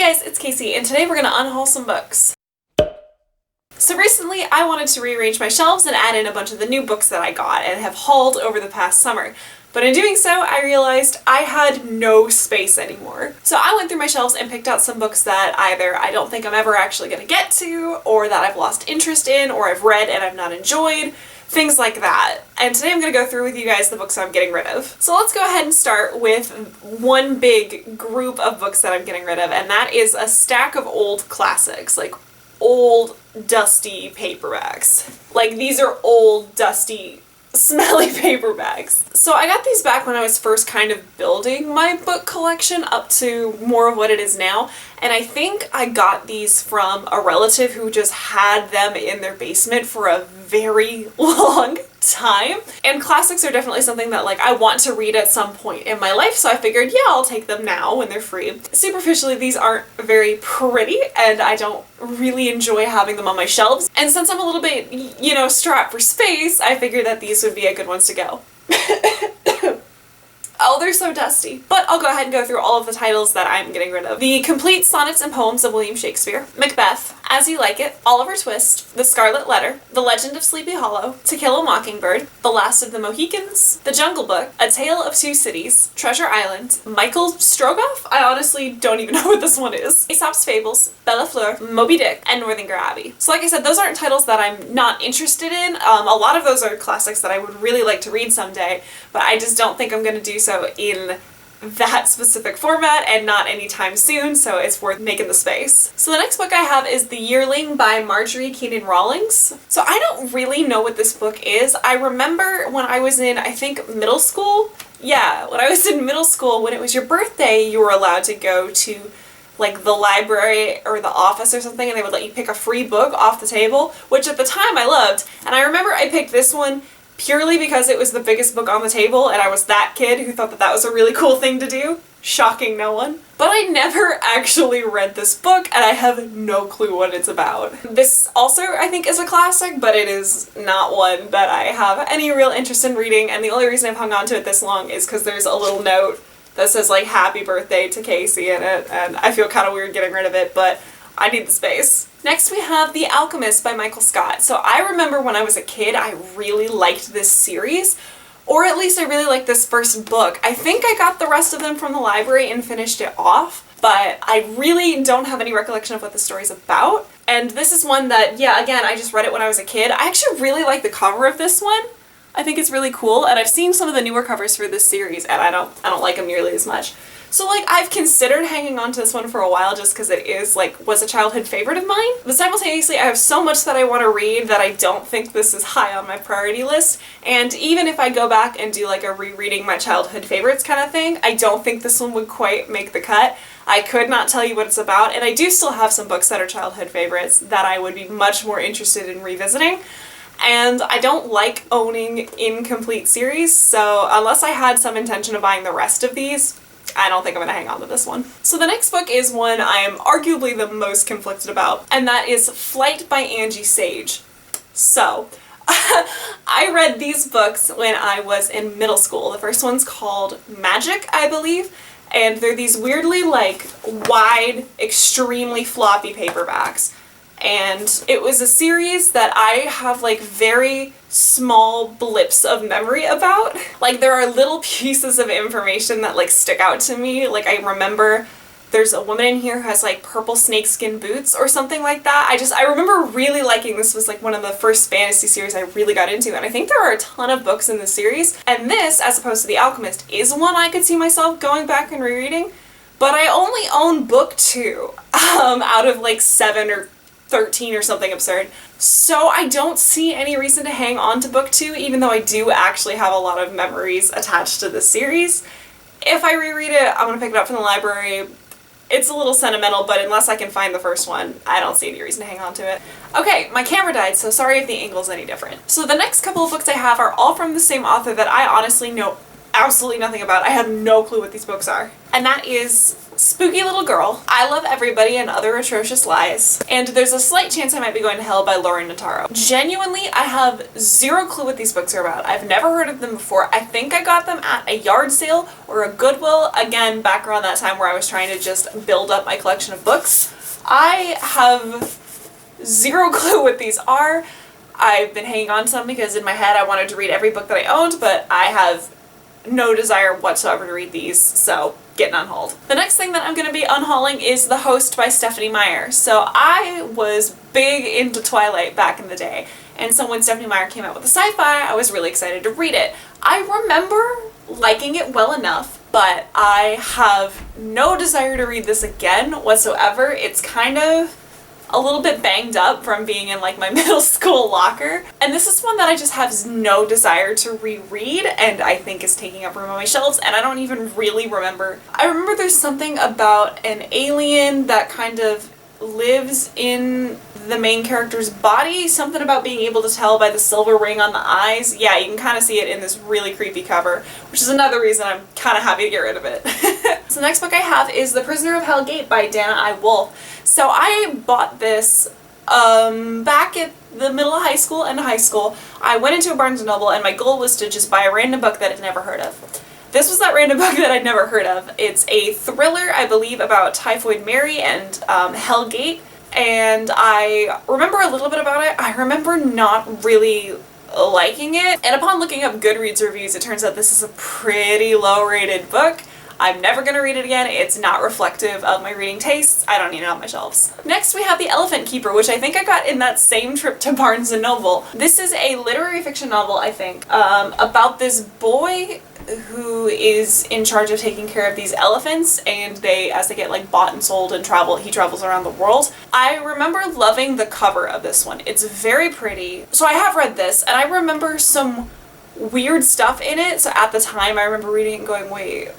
guys, it's Casey, and today we're gonna unhaul some books. So recently I wanted to rearrange my shelves and add in a bunch of the new books that I got and have hauled over the past summer. But in doing so, I realized I had no space anymore. So I went through my shelves and picked out some books that either I don't think I'm ever actually gonna get to, or that I've lost interest in, or I've read and I've not enjoyed. Things like that. And today I'm going to go through with you guys the books I'm getting rid of. So let's go ahead and start with one big group of books that I'm getting rid of, and that is a stack of old classics, like old dusty paperbacks. Like these are old dusty smelly paperbacks. So I got these back when I was first kind of building my book collection up to more of what it is now, and I think I got these from a relative who just had them in their basement for a very long time. And classics are definitely something that like I want to read at some point in my life, so I figured, yeah, I'll take them now when they're free. Superficially, these aren't very pretty and I don't really enjoy having them on my shelves. And since I'm a little bit, you know, strapped for space, I figured that these would be a good ones to go. Oh, they're so dusty. But I'll go ahead and go through all of the titles that I'm getting rid of. The Complete Sonnets and Poems of William Shakespeare, Macbeth, As You Like It, Oliver Twist, The Scarlet Letter, The Legend of Sleepy Hollow, To Kill a Mockingbird, The Last of the Mohicans, The Jungle Book, A Tale of Two Cities, Treasure Island, Michael Strogoff? I honestly don't even know what this one is. Aesop's Fables, Bella Fleur, Moby Dick, and Northanger Abbey. So like I said, those aren't titles that I'm not interested in. A lot of those are classics that I would really like to read someday, but I just don't think I'm going to do so in that specific format and not anytime soon, so it's worth making the space. So the next book I have is The Yearling by Marjorie Keenan Rawlings. So I don't really know what this book is. I remember when I was in, I think, middle school. Yeah, when I was in middle school, when it was your birthday, you were allowed to go to like the library or the office or something, and they would let you pick a free book off the table, which at the time I loved. And I remember I picked this one purely because it was the biggest book on the table and I was that kid who thought that that was a really cool thing to do. Shocking no one. But I never actually read this book and I have no clue what it's about. This also I think is a classic, but it is not one that I have any real interest in reading, and the only reason I've hung on to it this long is because there's a little note that says like happy birthday to Casey in it, and I feel kind of weird getting rid of it, but I need the space. Next we have The Alchemist by Michael Scott. So I remember when I was a kid I really liked this series, or at least I really liked this first book. I think I got the rest of them from the library and finished it off, but I really don't have any recollection of what the story's about. And this is one that, yeah, again, I just read it when I was a kid. I actually really like the cover of this one. I think it's really cool, and I've seen some of the newer covers for this series and I don't like them nearly as much. So like I've considered hanging on to this one for a while just because it is like was a childhood favorite of mine, but simultaneously I have so much that I want to read that I don't think this is high on my priority list, and even if I go back and do like a rereading my childhood favorites kind of thing, I don't think this one would quite make the cut. I could not tell you what it's about, and I do still have some books that are childhood favorites that I would be much more interested in revisiting. And I don't like owning incomplete series, so unless I had some intention of buying the rest of these, I don't think I'm going to hang on to this one. So the next book is one I am arguably the most conflicted about, and that is Flight by Angie Sage. So, I read these books when I was in middle school. The first one's called Magic, I believe, and they're these weirdly like wide, extremely floppy paperbacks. And it was a series that I have like very small blips of memory about. Like there are little pieces of information that like stick out to me. Like I remember there's a woman in here who has like purple snakeskin boots or something like that. I remember really liking this. Was like one of the first fantasy series I really got into, and I think there are a ton of books in this series. And this, as opposed to The Alchemist, is one I could see myself going back and rereading. But I only own book 2 out of like 7 or 13 or something absurd. So I don't see any reason to hang on to book 2, even though I do actually have a lot of memories attached to this series. If I reread it, I'm gonna pick it up from the library. It's a little sentimental, but unless I can find the first one, I don't see any reason to hang on to it. Okay, my camera died, so sorry if the angle's any different. So the next couple of books I have are all from the same author that I honestly know absolutely nothing about. I have no clue what these books are. And that is Spooky Little Girl, I Love Everybody and Other Atrocious Lies, and There's a Slight Chance I Might Be Going to Hell by Lauren Notaro. Genuinely, I have zero clue what these books are about. I've never heard of them before. I think I got them at a yard sale or a Goodwill, again, back around that time where I was trying to just build up my collection of books. I have zero clue what these are. I've been hanging on to them because in my head I wanted to read every book that I owned, but I have no desire whatsoever to read these, so getting unhauled. The next thing that I'm going to be unhauling is The Host by Stephanie Meyer. So I was big into Twilight back in the day, and so when Stephanie Meyer came out with the sci-fi, I was really excited to read it. I remember liking it well enough, but I have no desire to read this again whatsoever. It's kind of a little bit banged up from being in like my middle school locker. And this is one that I just have no desire to reread and I think is taking up room on my shelves, and I don't even really remember. I remember there's something about an alien that kind of lives in the main character's body, something about being able to tell by the silver ring on the eyes. Yeah, you can kind of see it in this really creepy cover, which is another reason I'm kind of happy to get rid of it. So the next book I have is The Prisoner of Hell Gate by Dana I. Wolfe. So I bought this back at the middle of high school and high school. I went into a Barnes & Noble and my goal was to just buy a random book that I'd never heard of. This was that random book that I'd never heard of. It's a thriller, I believe, about Typhoid Mary and Hell Gate. And I remember a little bit about it. I remember not really liking it. And upon looking up Goodreads reviews, it turns out this is a pretty low-rated book. I'm never gonna read it again. It's not reflective of my reading tastes. I don't need it on my shelves. Next we have The Elephant Keeper, which I think I got in that same trip to Barnes & Noble. This is a literary fiction novel, I think, about this boy who is in charge of taking care of these elephants, and as they get like bought and sold and he travels around the world. I remember loving the cover of this one. It's very pretty. So I have read this and I remember some weird stuff in it. So at the time I remember reading it and going, wait,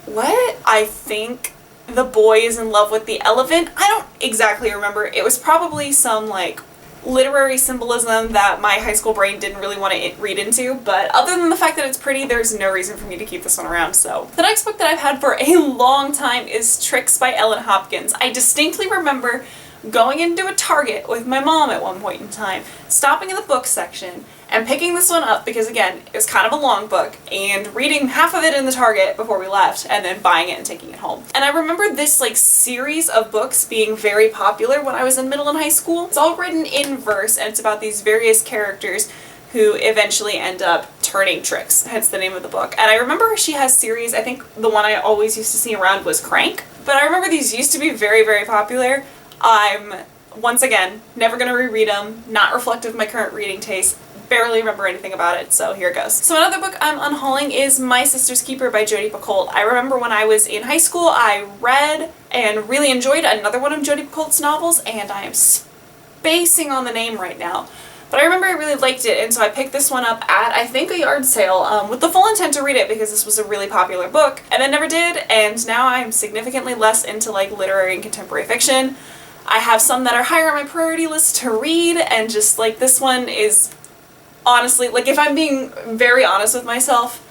what? I think the boy is in love with the elephant. I don't exactly remember. It was probably some like literary symbolism that my high school brain didn't really want to read into, but other than the fact that it's pretty, there's no reason for me to keep this one around. So the next book that I've had for a long time is Tricks by Ellen Hopkins. I distinctly remember going into a Target with my mom at one point in time, stopping in the book section and picking this one up because, again, it was kind of a long book, and reading half of it in the Target before we left and then buying it and taking it home. And I remember this like series of books being very popular when I was in middle and high school. It's all written in verse and it's about these various characters who eventually end up turning tricks, hence the name of the book. And I remember she has series, I think the one I always used to see around was Crank, but I remember these used to be very, very popular. I'm, once again, never gonna reread them, not reflective of my current reading taste, barely remember anything about it, so here goes. So another book I'm unhauling is My Sister's Keeper by Jodi Picoult. I remember when I was in high school, I read and really enjoyed another one of Jodi Picoult's novels, and I am spacing on the name right now. But I remember I really liked it, and so I picked this one up at, I think, a yard sale with the full intent to read it because this was a really popular book, and I never did, and now I'm significantly less into like literary and contemporary fiction. I have some that are higher on my priority list to read, and just like this one is honestly, like if I'm being very honest with myself,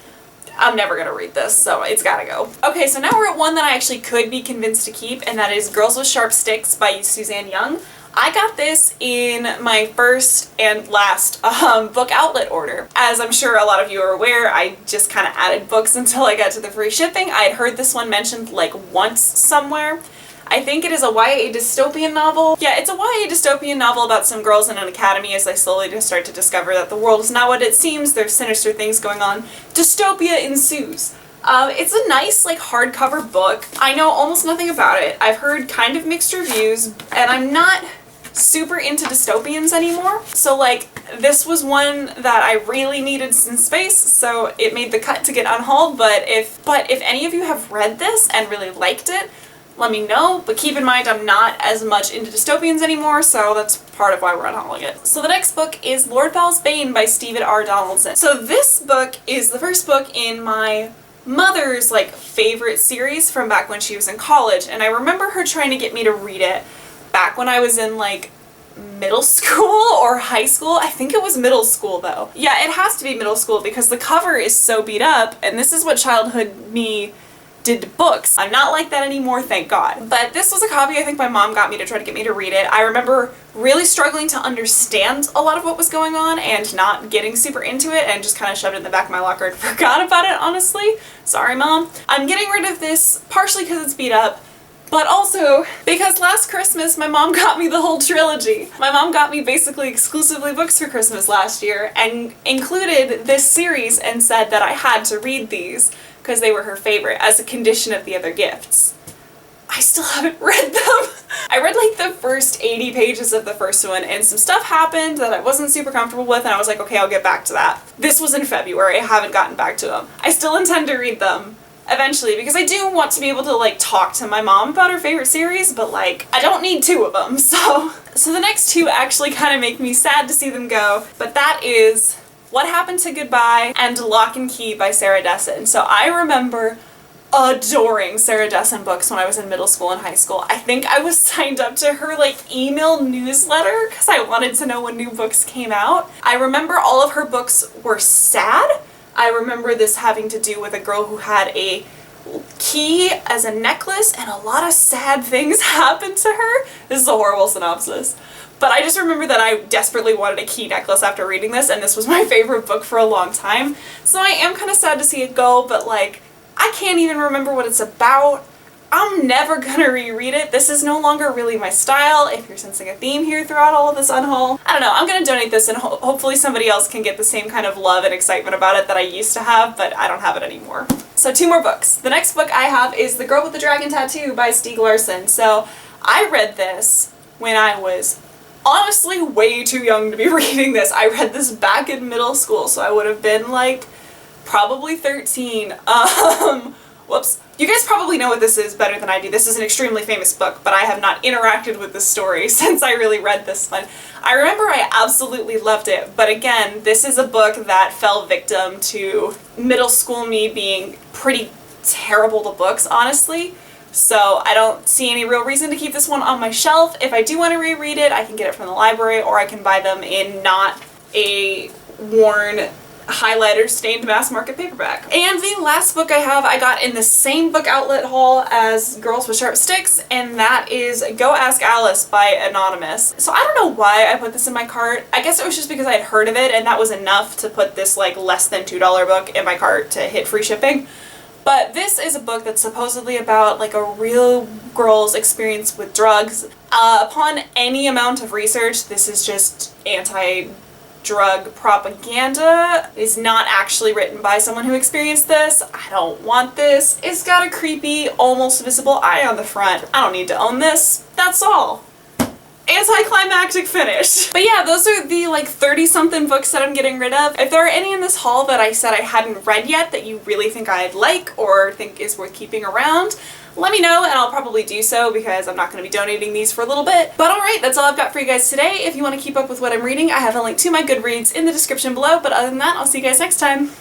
I'm never gonna read this, so it's gotta go. Okay, so now we're at one that I actually could be convinced to keep, and that is Girls with Sharp Sticks by Suzanne Young. I got this in my first and last book outlet order. As I'm sure a lot of you are aware, I just kind of added books until I got to the free shipping. I had heard this one mentioned like once somewhere. I think it is a YA dystopian novel. Yeah, it's a YA dystopian novel about some girls in an academy as they slowly just start to discover that the world is not what it seems, there's sinister things going on. Dystopia ensues. It's a nice, like, hardcover book. I know almost nothing about it. I've heard kind of mixed reviews, and I'm not super into dystopians anymore. So, like, this was one that I really needed some space, so it made the cut to get unhauled, but if any of you have read this and really liked it, let me know, but keep in mind I'm not as much into dystopians anymore, so that's part of why we're unhauling it. So the next book is Lord Valspain by Stephen R. Donaldson. So this book is the first book in my mother's like favorite series from back when she was in college, and I remember her trying to get me to read it back when I was in like middle school or high school. I think it was middle school though. Yeah, it has to be middle school because the cover is so beat up, and this is what childhood me did books. I'm not like that anymore, thank God. But this was a copy I think my mom got me to try to get me to read it. I remember really struggling to understand a lot of what was going on and not getting super into it and just kind of shoved it in the back of my locker and forgot about it, honestly. Sorry, Mom. I'm getting rid of this partially because it's beat up, but also because last Christmas my mom got me the whole trilogy. My mom got me basically exclusively books for Christmas last year and included this series and said that I had to read these because they were her favorite as a condition of the other gifts. I still haven't read them. I read like the first 80 pages of the first one and some stuff happened that I wasn't super comfortable with and I was like, okay, I'll get back to that. This was in February. I haven't gotten back to them. I still intend to read them eventually because I do want to be able to like talk to my mom about her favorite series, but like I don't need two of them. So the next two actually kind of make me sad to see them go, but that is What Happened to Goodbye and Lock and Key by Sarah Dessen. So I remember adoring Sarah Dessen books when I was in middle school and high school. I think I was signed up to her like email newsletter because I wanted to know when new books came out. I remember all of her books were sad. I remember this having to do with a girl who had a key as a necklace and a lot of sad things happened to her. This is a horrible synopsis. But I just remember that I desperately wanted a key necklace after reading this, and this was my favorite book for a long time. So I am kind of sad to see it go, but like, I can't even remember what it's about. I'm never gonna reread it. This is no longer really my style, if you're sensing a theme here throughout all of this Unhaul. I don't know, I'm gonna donate this and hopefully somebody else can get the same kind of love and excitement about it that I used to have, but I don't have it anymore. So 2 more books. The next book I have is The Girl with the Dragon Tattoo by Stieg Larsson. So I read this when I was honestly way too young to be reading this. I read this back in middle school, so I would have been like probably 13. Whoops. You guys probably know what this is better than I do. This is an extremely famous book, but I have not interacted with this story since I really read this one. I remember I absolutely loved it, but again, this is a book that fell victim to middle school me being pretty terrible to books, honestly. So I don't see any real reason to keep this one on my shelf. If I do want to reread it, I can get it from the library or I can buy them in not a worn highlighter stained mass market paperback. And the last book I have I got in the same book outlet haul as Girls with Sharp Sticks, and that is Go Ask Alice by Anonymous. So I don't know why I put this in my cart. I guess it was just because I had heard of it and that was enough to put this like less than $2 book in my cart to hit free shipping. But this is a book that's supposedly about like a real girl's experience with drugs. Upon any amount of research, this is just anti-drug propaganda. It's not actually written by someone who experienced this. I don't want this. It's got a creepy, almost visible eye on the front. I don't need to own this. That's all. Anticlimactic finish. But yeah, those are the like 30-something books that I'm getting rid of. If there are any in this haul that I said I hadn't read yet that you really think I'd like or think is worth keeping around, let me know and I'll probably do so because I'm not going to be donating these for a little bit. But alright, that's all I've got for you guys today. If you want to keep up with what I'm reading, I have a link to my Goodreads in the description below. But other than that, I'll see you guys next time.